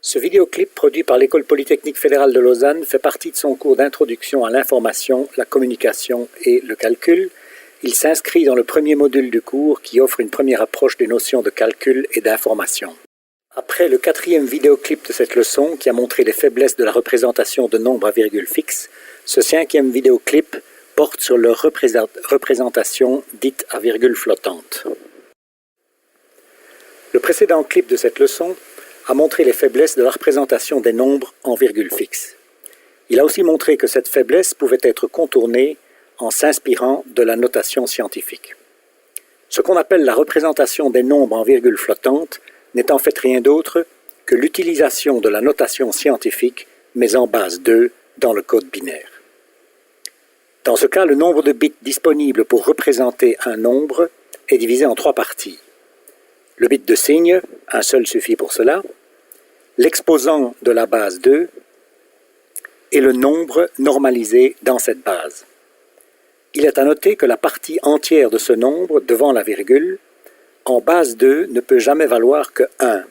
Ce vidéoclip produit par l'École polytechnique fédérale de Lausanne fait partie de son cours d'introduction à l'information, la communication et le calcul. Il s'inscrit dans le premier module du cours qui offre une première approche des notions de calcul et d'information. Après le quatrième vidéoclip de cette leçon qui a montré les faiblesses de la représentation de nombres à virgule fixe, ce cinquième vidéoclip porte sur leur représentation dite à virgule flottante. Le précédent clip de cette leçon a montré les faiblesses de la représentation des nombres en virgule fixe. Il a aussi montré que cette faiblesse pouvait être contournée en s'inspirant de la notation scientifique. Ce qu'on appelle la représentation des nombres en virgule flottante n'est en fait rien d'autre que l'utilisation de la notation scientifique, mais en base 2 dans le code binaire. Dans ce cas, le nombre de bits disponibles pour représenter un nombre est divisé en trois parties. Le bit de signe, un seul suffit pour cela, l'exposant de la base 2 et le nombre normalisé dans cette base. Il est à noter que la partie entière de ce nombre devant la virgule, en base 2, ne peut jamais valoir que 1.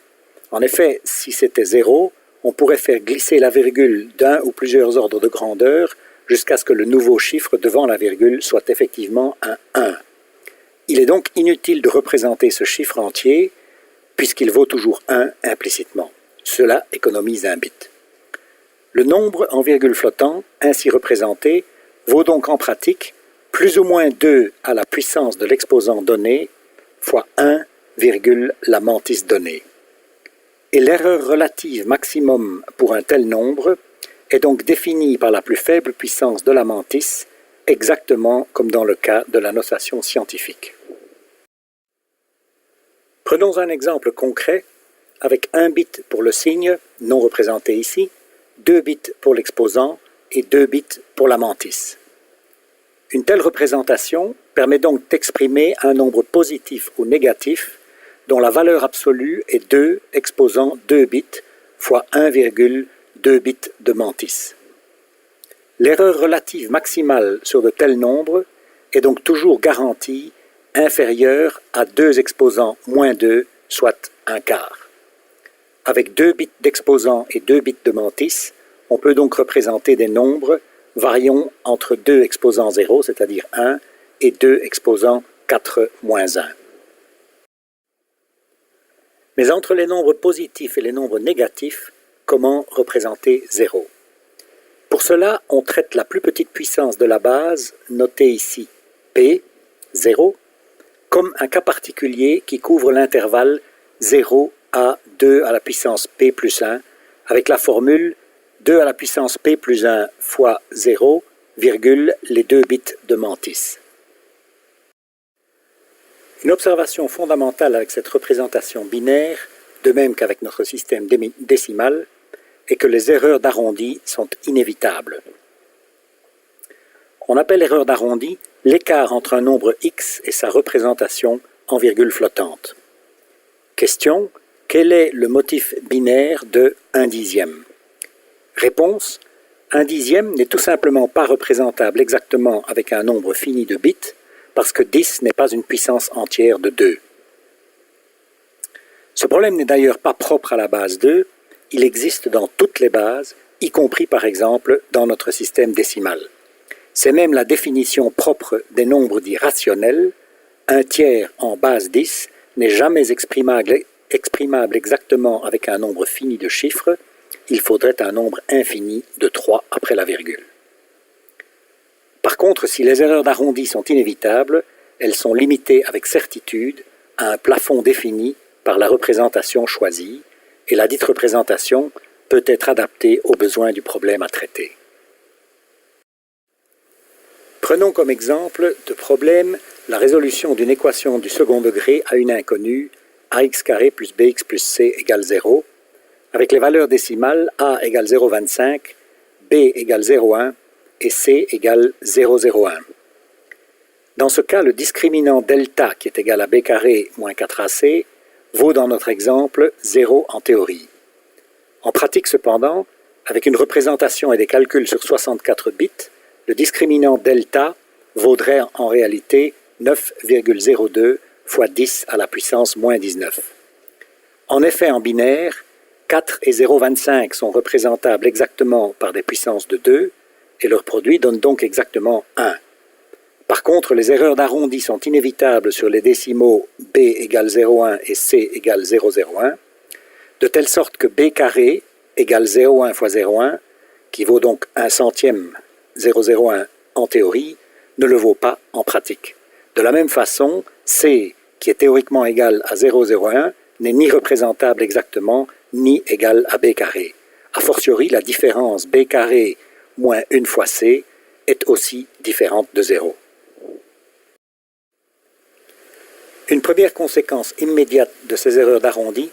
En effet, si c'était 0, on pourrait faire glisser la virgule d'un ou plusieurs ordres de grandeur jusqu'à ce que le nouveau chiffre devant la virgule soit effectivement un 1. Il est donc inutile de représenter ce chiffre entier puisqu'il vaut toujours 1 implicitement. Cela économise un bit. Le nombre en virgule flottant, ainsi représenté, vaut donc en pratique plus ou moins 2 à la puissance de l'exposant donné fois 1, la mantis donnée. Et l'erreur relative maximum pour un tel nombre est donc définie par la plus faible puissance de la mantis, exactement comme dans le cas de la notation scientifique. Prenons un exemple concret avec 1 bit pour le signe, non représenté ici, 2 bits pour l'exposant et 2 bits pour la mantis. Une telle représentation permet donc d'exprimer un nombre positif ou négatif dont la valeur absolue est 2 exposant 2 bits fois 1,2 bits de mantis. L'erreur relative maximale sur de tels nombres est donc toujours garantie inférieure à 2 exposant moins 2, soit un quart. Avec 2 bits d'exposant et 2 bits de mantis, on peut donc représenter des nombres variant entre 2 exposant 0, c'est-à-dire 1, et 2 exposant 4 moins 1. Mais entre les nombres positifs et les nombres négatifs, comment représenter 0? Pour cela, on traite la plus petite puissance de la base, notée ici P, 0, comme un cas particulier qui couvre l'intervalle 0 à 2 à la puissance P plus 1, avec la formule 2 à la puissance P plus 1 fois 0, virgule, les 2 bits de mantis. Une observation fondamentale avec cette représentation binaire, de même qu'avec notre système décimal, est que les erreurs d'arrondi sont inévitables. On appelle erreur d'arrondi l'écart entre un nombre x et sa représentation en virgule flottante. Question: quel est le motif binaire de 1/10? Réponse: 1/10 n'est tout simplement pas représentable exactement avec un nombre fini de bits parce que 10 n'est pas une puissance entière de 2. Ce problème n'est d'ailleurs pas propre à la base 2, il existe dans toutes les bases, y compris par exemple dans notre système décimal. C'est même la définition propre des nombres dits rationnels. 1/3 en base 10 n'est jamais exprimable exactement avec un nombre fini de chiffres, il faudrait un nombre infini de 3 après la virgule. Par contre, si les erreurs d'arrondi sont inévitables, elles sont limitées avec certitude à un plafond défini par la représentation choisie, et la dite représentation peut être adaptée aux besoins du problème à traiter. Prenons comme exemple de problème la résolution d'une équation du second degré à une inconnue, ax² plus bx plus c égale 0, avec les valeurs décimales a égale 0,25, b égale 0,1 et c égale 0,01. Dans ce cas, le discriminant delta qui est égal à b² moins 4ac vaut dans notre exemple 0 en théorie. En pratique cependant, avec une représentation et des calculs sur 64 bits, le discriminant delta vaudrait en réalité 9,02 fois 10 à la puissance moins 19. En effet, en binaire, 4 et 0,25 sont représentables exactement par des puissances de 2, et leur produit donne donc exactement 1. Par contre, les erreurs d'arrondi sont inévitables sur les décimaux b égale 0,1 et c égale 0,01, de telle sorte que b carré égale 0,1 fois 0,1, qui vaut donc 1 centième 0,01 en théorie, ne le vaut pas en pratique. De la même façon, c, qui est théoriquement égal à 0,01, n'est ni représentable exactement, ni égal à b carré. A fortiori, la différence b carré moins 1 fois c est aussi différente de 0. Une première conséquence immédiate de ces erreurs d'arrondi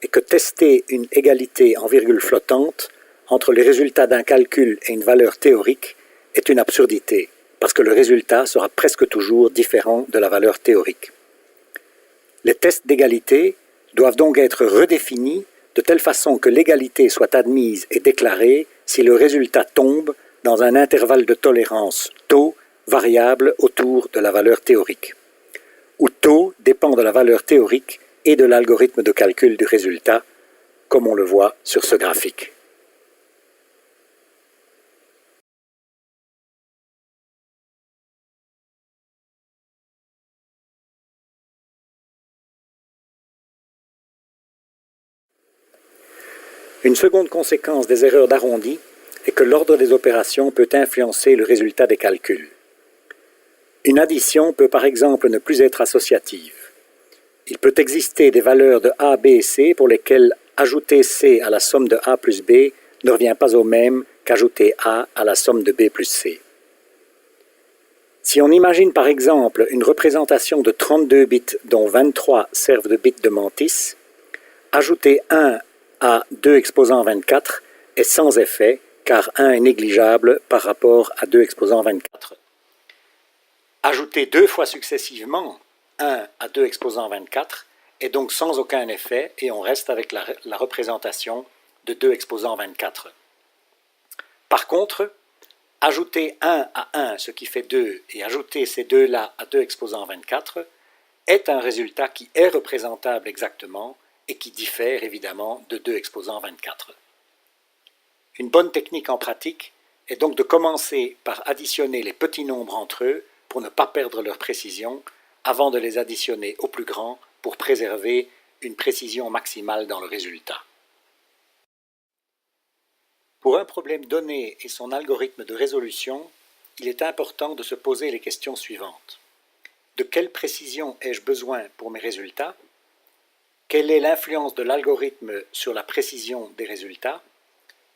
est que tester une égalité en virgule flottante entre les résultats d'un calcul et une valeur théorique est une absurdité, parce que le résultat sera presque toujours différent de la valeur théorique. Les tests d'égalité doivent donc être redéfinis de telle façon que l'égalité soit admise et déclarée si le résultat tombe dans un intervalle de tolérance tau variable autour de la valeur théorique, où tau dépend de la valeur théorique et de l'algorithme de calcul du résultat, comme on le voit sur ce graphique. Une seconde conséquence des erreurs d'arrondi est que l'ordre des opérations peut influencer le résultat des calculs. Une addition peut par exemple ne plus être associative. Il peut exister des valeurs de A, B et C pour lesquelles ajouter C à la somme de A plus B ne revient pas au même qu'ajouter A à la somme de B plus C. Si on imagine par exemple une représentation de 32 bits dont 23 servent de bits de mantis, ajouter 1 à 2 exposant 24 est sans effet car 1 est négligeable par rapport à 2 exposant 24. Ajouter 2 fois successivement 1 à 2 exposant 24 est donc sans aucun effet et on reste avec la représentation de 2 exposant 24. Par contre, ajouter 1 à 1, ce qui fait 2, et ajouter ces deux-là à 2 exposant 24 est un résultat qui est représentable exactement et qui diffère évidemment de 2 exposant 24. Une bonne technique en pratique est donc de commencer par additionner les petits nombres entre eux pour ne pas perdre leur précision avant de les additionner au plus grand pour préserver une précision maximale dans le résultat. Pour un problème donné et son algorithme de résolution, il est important de se poser les questions suivantes. De quelle précision ai-je besoin pour mes résultats? Quelle est l'influence de l'algorithme sur la précision des résultats?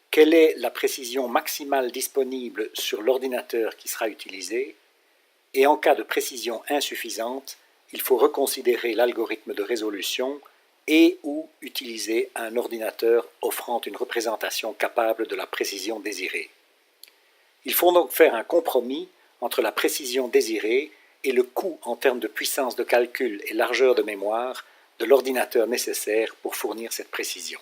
Quelle est la précision maximale disponible sur l'ordinateur qui sera utilisé? Et en cas de précision insuffisante, il faut reconsidérer l'algorithme de résolution et ou utiliser un ordinateur offrant une représentation capable de la précision désirée. Il faut donc faire un compromis entre la précision désirée et le coût en termes de puissance de calcul et largeur de mémoire de l'ordinateur nécessaire pour fournir cette précision.